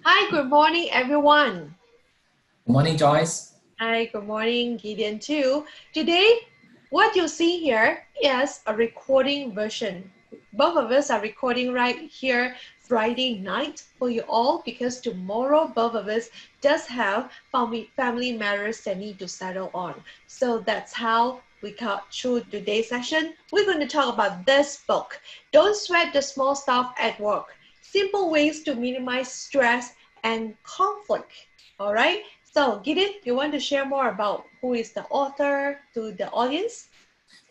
Hi, good morning, everyone. Good morning, Joyce. Hi, good morning, Gideon too. Today, what you see here is a recording version. Both of us are recording right here Friday night for you all because tomorrow both of us does have family matters that need to settle on. So that's how we cut through today's session. We're going to talk about this book. Don't sweat the small stuff at work. Simple ways to minimize stress and conflict. All right. So, Gideon, you want to share more about who is the author to the audience?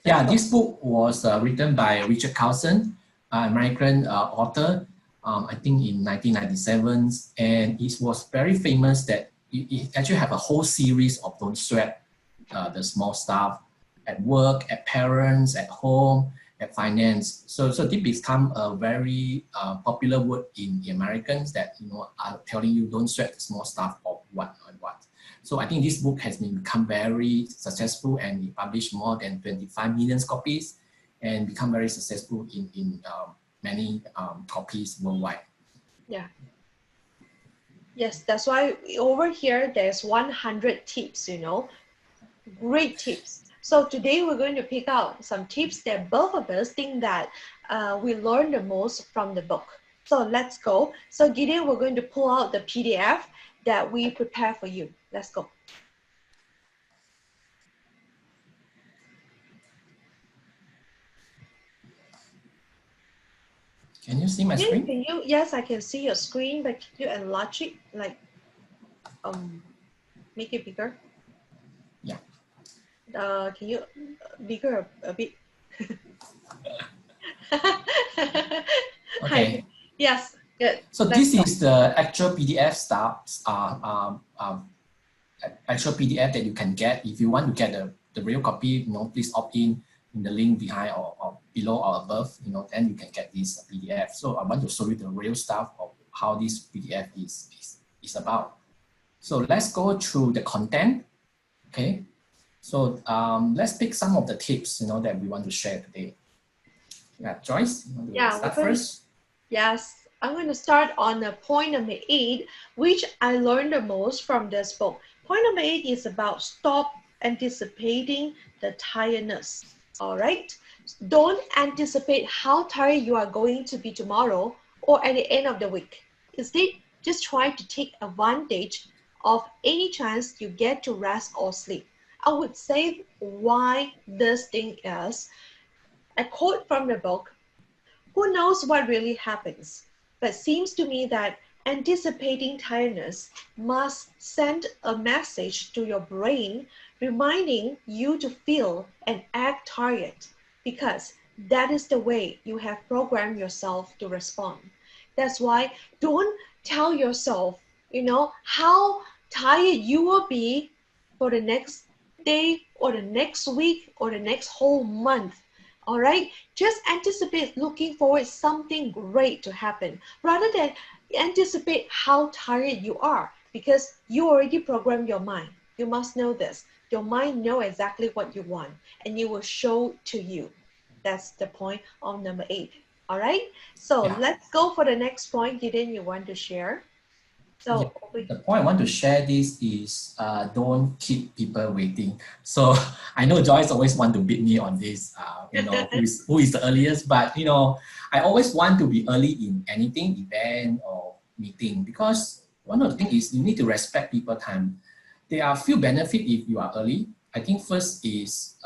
Let's Yeah, go. this book was written by Richard Carlson, American author, I think in 1997, and it was very famous that it actually have a whole series of don't sweat the small stuff at work, at parents, at home, at finance. So this become a very popular word in the Americans that are telling you don't sweat the small stuff of what and what. So I think this book has become very successful and it published more than 25 million copies and become very successful in many copies worldwide. Yeah. Yes, that's why over here there's 100 tips, great tips. So today we're going to pick out some tips that both of us think that we learned the most from the book. So let's go. So Gideon, we're going to pull out the PDF that we prepare for you. Let's go. Can you see my screen? Can you? Yes, I can see your screen, but can you enlarge it, like make it bigger? Yeah. Can you bigger a bit? Okay. Yes, good. So Let's this go. is the actual PDF stuff, actual PDF that you can get. If you want to get the real copy, please opt in the link behind or below or above, then you can get this PDF. So I want to show you the real stuff of how this PDF is about. So let's go through the content. Okay. So let's pick some of the tips, that we want to share today. Yeah, Joyce, you want to start first? Yes, I'm going to start on point number 8, which I learned the most from this book. Point number 8 is about stop anticipating the tiredness. All right. Don't anticipate how tired you are going to be tomorrow or at the end of the week. Instead, just try to take advantage of any chance you get to rest or sleep. I would say why this thing is. A quote from the book: who knows what really happens? But seems to me that anticipating tiredness must send a message to your brain reminding you to feel and act tired, because that is the way you have programmed yourself to respond. That's why don't tell yourself, how tired you will be for the next day or the next week or the next whole month. All right, just anticipate looking forward something great to happen rather than anticipate how tired you are, because you already programmed your mind. You must know this. Your mind know exactly what you want and it will show to you. That's the point of number 8. All right, so Yeah. let's go for the next point. Gideon, you want to share? Yeah. So The point I want to share this is don't keep people waiting. So I know Joyce always want to beat me on this, who is the earliest, but I always want to be early in anything, event or meeting, because one of the things is you need to respect people's time. There are a few benefits if you are early. I think first is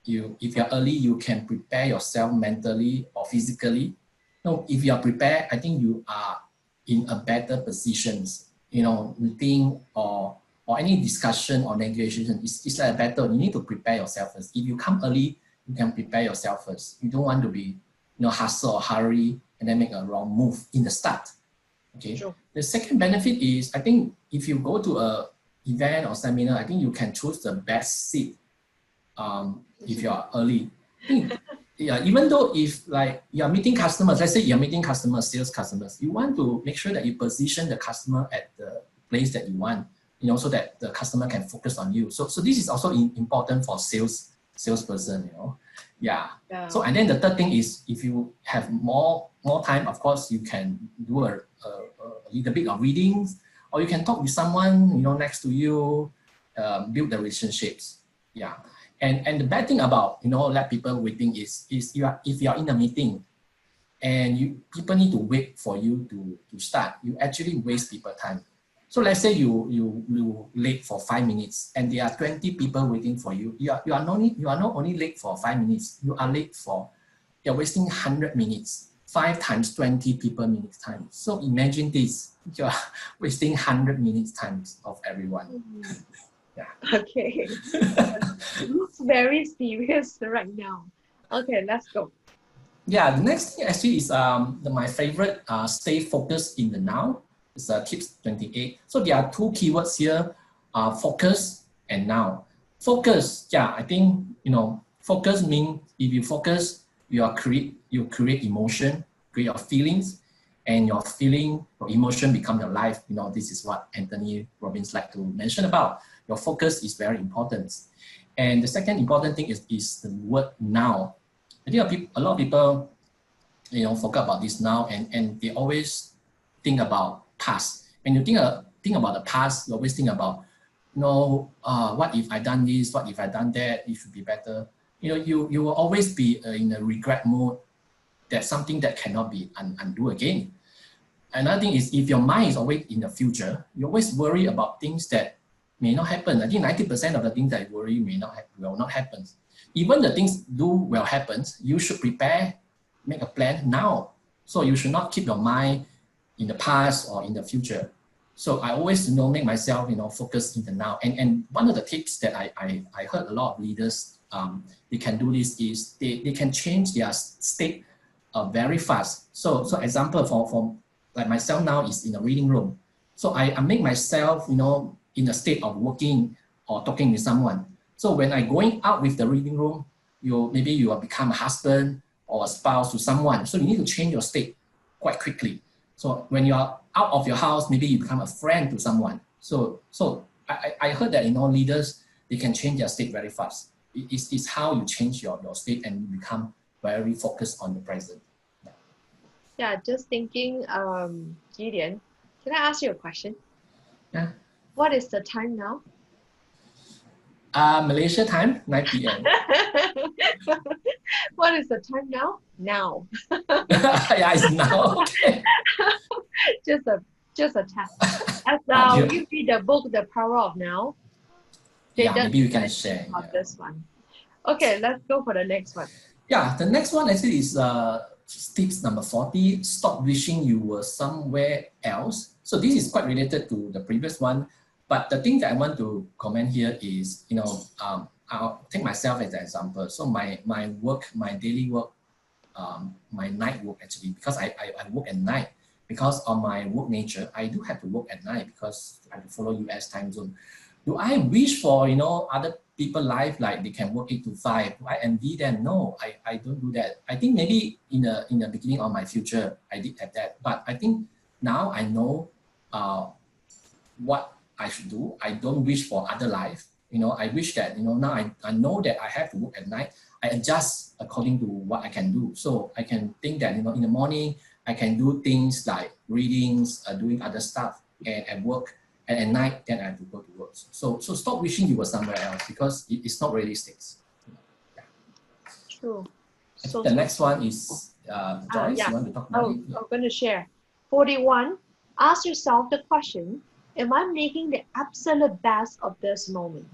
if you're early, you can prepare yourself mentally or physically. No, if you are prepared, I think you are in a better positions, meeting or any discussion or negotiation. It's like a battle. You need to prepare yourself first. If you come early, you can prepare yourself first. You don't want to be, hustle or hurry and then make a wrong move in the start. Okay. Sure. The second benefit is, I think if you go to a event or seminar, I think you can choose the best seat if you are early. Yeah, even though if like you're meeting customers, let's say you're meeting customers, sales customers, you want to make sure that you position the customer at the place that you want, so that the customer can focus on you. So this is also important for salesperson, Yeah. So and then the third thing is if you have more time, of course you can do a a little bit of readings, or you can talk with someone, next to you, build the relationships. Yeah. And the bad thing about, let people waiting is if you are in a meeting and people need to wait for you to start, you actually waste people time. So let's say you late for 5 minutes and there are 20 people waiting for you. You are not only late for 5 minutes, you're wasting 100 minutes. 5 times 20 people minutes time. So imagine this, you're wasting 100 minutes times of everyone. Yeah. Okay. Looks very serious right now. Okay, let's go. Yeah, the next thing actually is my favorite, stay focused in the now. It's tips 28. So there are two keywords here, focus and now. Focus, yeah, I think, focus means if you focus, you create emotion, create your feelings, and your emotion become your life. This is what Anthony Robbins like to mention about. Your focus is very important. And the second important thing is the word now. I think a lot of people, forget about this now, and they always think about past. When you think about the past, you always think about, what if I done this? What if I done that? It should be better. You will always be in a regret mode. That's something that cannot be undo again. Another thing is if your mind is always in the future, you always worry about things that may not happen. I think 90% of the things that you worry will not happen. Even the things will happen, you should prepare, make a plan now. So you should not keep your mind in the past or in the future. So I always make myself focus in the now. And one of the tips that I heard a lot of leaders they can do this is they can change their state very fast. So example for like myself now is in a reading room. So I make myself in a state of working or talking with someone. So when I going out with the reading room, maybe you will become a husband or a spouse to someone. So you need to change your state quite quickly. So when you are out of your house, maybe you become a friend to someone. So I heard that leaders, they can change their state very fast. It's how you change your state and you become very focused on the present. Yeah, just thinking, Gideon, can I ask you a question? Yeah. What is the time now? Malaysia time, 9 p.m. What is the time now? Now. Yeah, it's now. Okay. just a test. As You, you read the book, The Power of Now, they yeah, don't maybe you can mention share. about Yeah. this one. Okay, let's go for the next one. Yeah, the next one actually is tips number 40. Stop wishing you were somewhere else. So this is quite related to the previous one, but the thing that I want to comment here is, I'll take myself as an example. So my work, my daily work, my night work actually, because I work at night. Because of my work nature, I do have to work at night because I have to follow US time zone. Do I wish for other people life like they can work 8 to 5? Do I envy them? No, I don't do that. I think maybe in the beginning of my future I did have that, but I think now I know what I should do. I don't wish for other life. I wish that now I know that I have to work at night. I adjust according to what I can do. So I can think that in the morning I can do things like readings, doing other stuff, and at work. And at night, then I have to go to work. So stop wishing you were somewhere else because it's not realistic. Yeah. True. I think So, the so next one is Joyce. yeah. You want to talk about it? Yeah. I'm going to share. 41. Ask yourself the question, am I making the absolute best of this moment?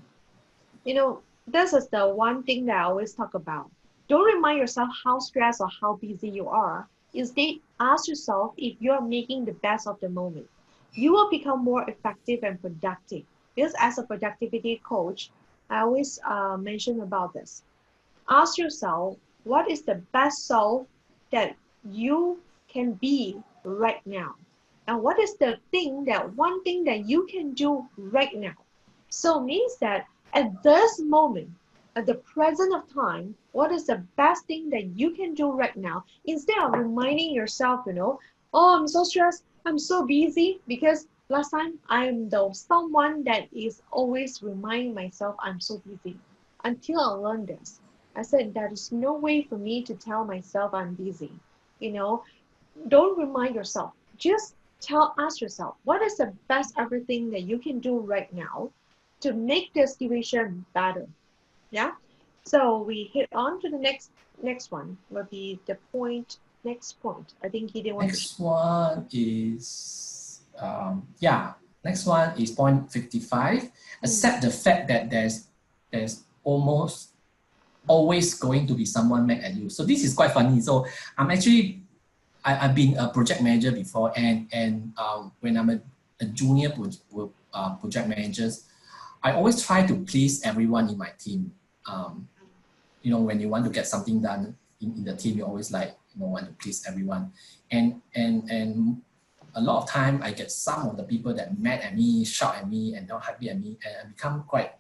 This is the one thing that I always talk about. Don't remind yourself how stressed or how busy you are. Instead, ask yourself if you are making the best of the moment. You will become more effective and productive. Because as a productivity coach, I always mention about this. Ask yourself, what is the best self that you can be right now? And what is the one thing that you can do right now? So it means that at this moment, at the present of time, what is the best thing that you can do right now? Instead of reminding yourself, oh, I'm so stressed, I'm so busy, because last time I'm the someone that is always reminding myself I'm so busy. Until I learned this, I said there is no way for me to tell myself I'm busy. You know, don't remind yourself. Just Ask yourself, what is the best everything that you can do right now to make the situation better? Yeah. So we hit on to the next one will be the point. Next point. I think he didn't want to. Next one is yeah. Next one is point 55. Mm, Accept the fact that there's almost always going to be someone mad at you. So this is quite funny. So I'm actually I've been a project manager before, and when I'm a junior project managers, I always try to please everyone in my team. Um, when you want to get something done in the team, you always want to please everyone, and a lot of time I get some of the people that mad at me, shout at me, and not happy at me, and I become quite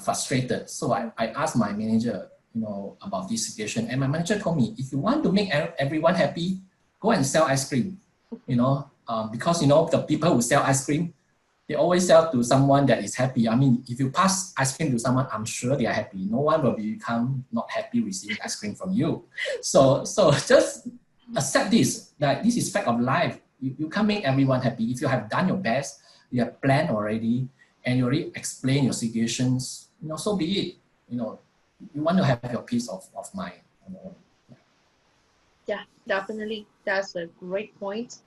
frustrated. So I asked my manager, about this situation, and my manager told me, if you want to make everyone happy, go and sell ice cream. Because the people who sell ice cream, they always sell to someone that is happy. I mean, if you pass ice cream to someone, I'm sure they are happy. No one will become not happy receiving ice cream from you. So just accept this. That this is fact of life. You can't make everyone happy. If you have done your best, you have planned already, and you already explain your situations, so be it. You want to have your peace of mind. yeah, definitely. That's a great point.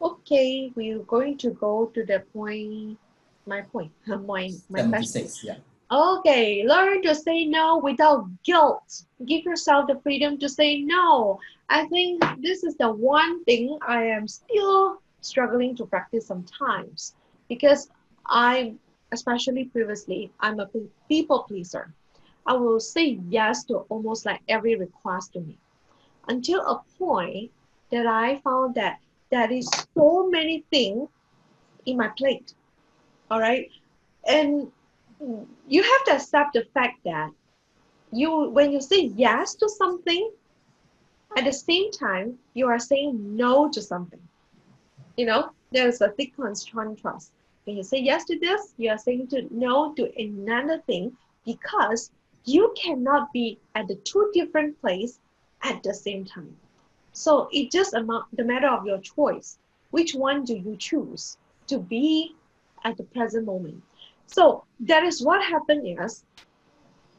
Okay, we're going to go to the point. My point. My question. 76, yeah. Okay, learn to say no without guilt. Give yourself the freedom to say no. I think this is the one thing I am still struggling to practice sometimes because I, especially previously, I'm a people pleaser. I will say yes to almost like every request to me until a point that I found that there is so many things in my plate. All right. And you have to accept the fact that when you say yes to something, at the same time, you are saying no to something. There's a thick contrast. When you say yes to this, you are saying no to another thing because you cannot be at the two different places at the same time. So it just the matter of your choice. Which one do you choose to be at the present moment? So that is what happened is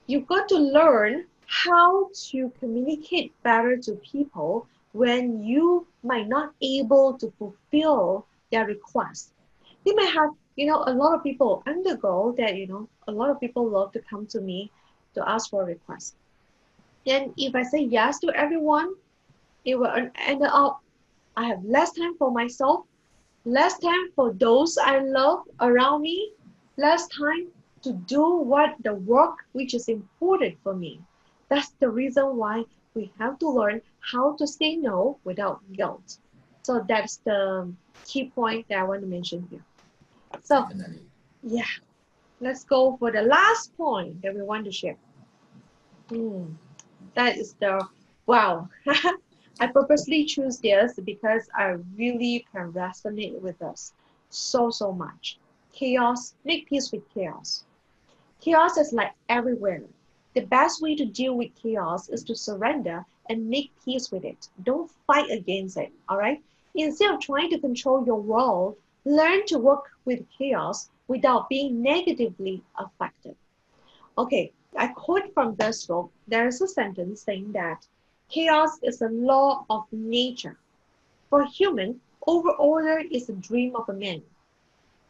you've got to learn how to communicate better to people when you might not able to fulfill their request. They may have, a lot of people, I'm the girl that, a lot of people love to come to me to ask for a request. And if I say yes to everyone, it will end up I have less time for myself, less time for those I love around me, less time to do what the work which is important for me. That's the reason why we have to learn how to say no without guilt. So that's the key point that I want to mention here. So Definitely. yeah, let's go for the last point that we want to share. Hmm. That is the wow. I purposely choose this because I really can resonate with us so much. Chaos, make peace with chaos. Chaos is like everywhere. The best way to deal with chaos is to surrender and make peace with it. Don't fight against it, all right? Instead of trying to control your world, learn to work with chaos without being negatively affected. Okay, I quote from this book. There is a sentence saying that chaos is a law of nature. For human, overorder is a dream of a man.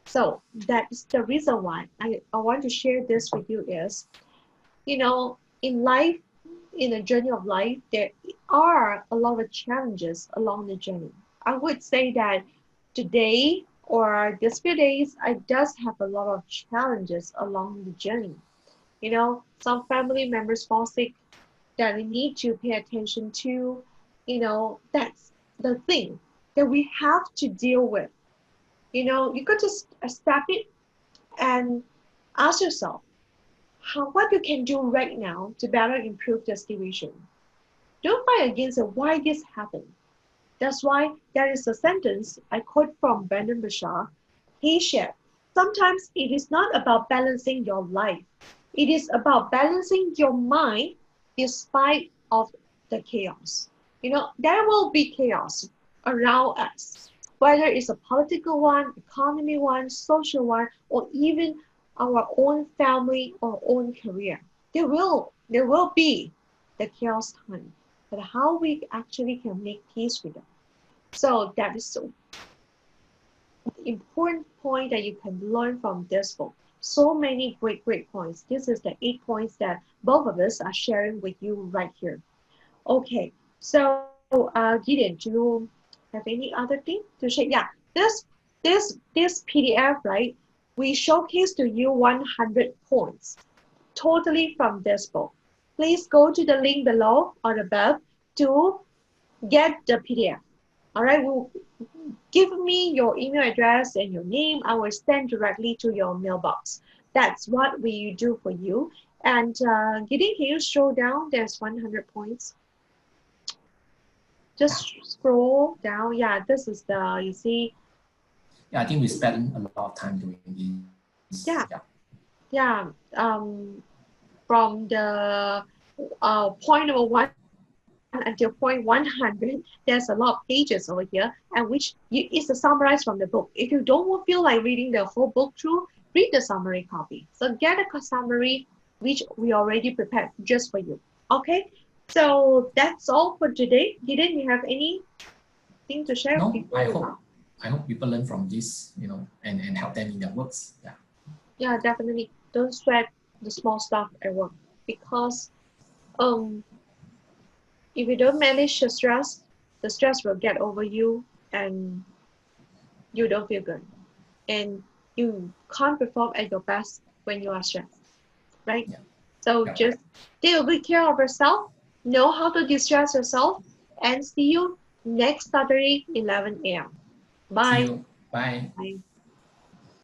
So that's the reason why I want to share this with you is, in life, in the journey of life, there are a lot of challenges along the journey. I would say that today or these few days, I does have a lot of challenges along the journey. Some family members fall sick that we need to pay attention to. That's the thing that we have to deal with. You got to step it and ask yourself what you can do right now to better improve the situation. Don't fight against it, why this happened. That's why there is a sentence I quote from Brandon Bashar. He shared, sometimes it is not about balancing your life. It is about balancing your mind despite of the chaos. There will be chaos around us. whether it's a political one, economy one, social one, or even our own family or own career. There will be the chaos time, but how we actually can make peace with them. So that is so important point that you can learn from this book. So many great points. This is the 8 points that both of us are sharing with you right here. Okay, so Gideon, do you have any other thing to share? Yeah, this PDF, right? We showcase to you 100 points totally from this book. Please go to the link below or above to get the PDF. All right, give me your email address and your name. I will send directly to your mailbox. That's what we do for you. And Gideon, can you scroll down? There's 100 points. Yeah. Just scroll down. Yeah, this is the, you see, Yeah, I think we spent a lot of time doing this. Yeah. yeah, yeah. From the point number 1 until point 100, there's a lot of pages over here, and which is a summarized from the book. If you don't feel like reading the whole book through, read the summary copy. So get a summary which we already prepared just for you. Okay, so that's all for today. Didn't you have anything to share No, before we go? I hope people learn from this, and help them in their works. Yeah. Yeah, definitely. Don't sweat the small stuff at work because um if you don't manage the stress will get over you and you don't feel good. And you can't perform at your best when you are stressed, right? Yeah. So Yeah. just take a good care of yourself, know how to distress yourself, and see you next Saturday, 11 a.m. See Bye. you. Bye. Bye.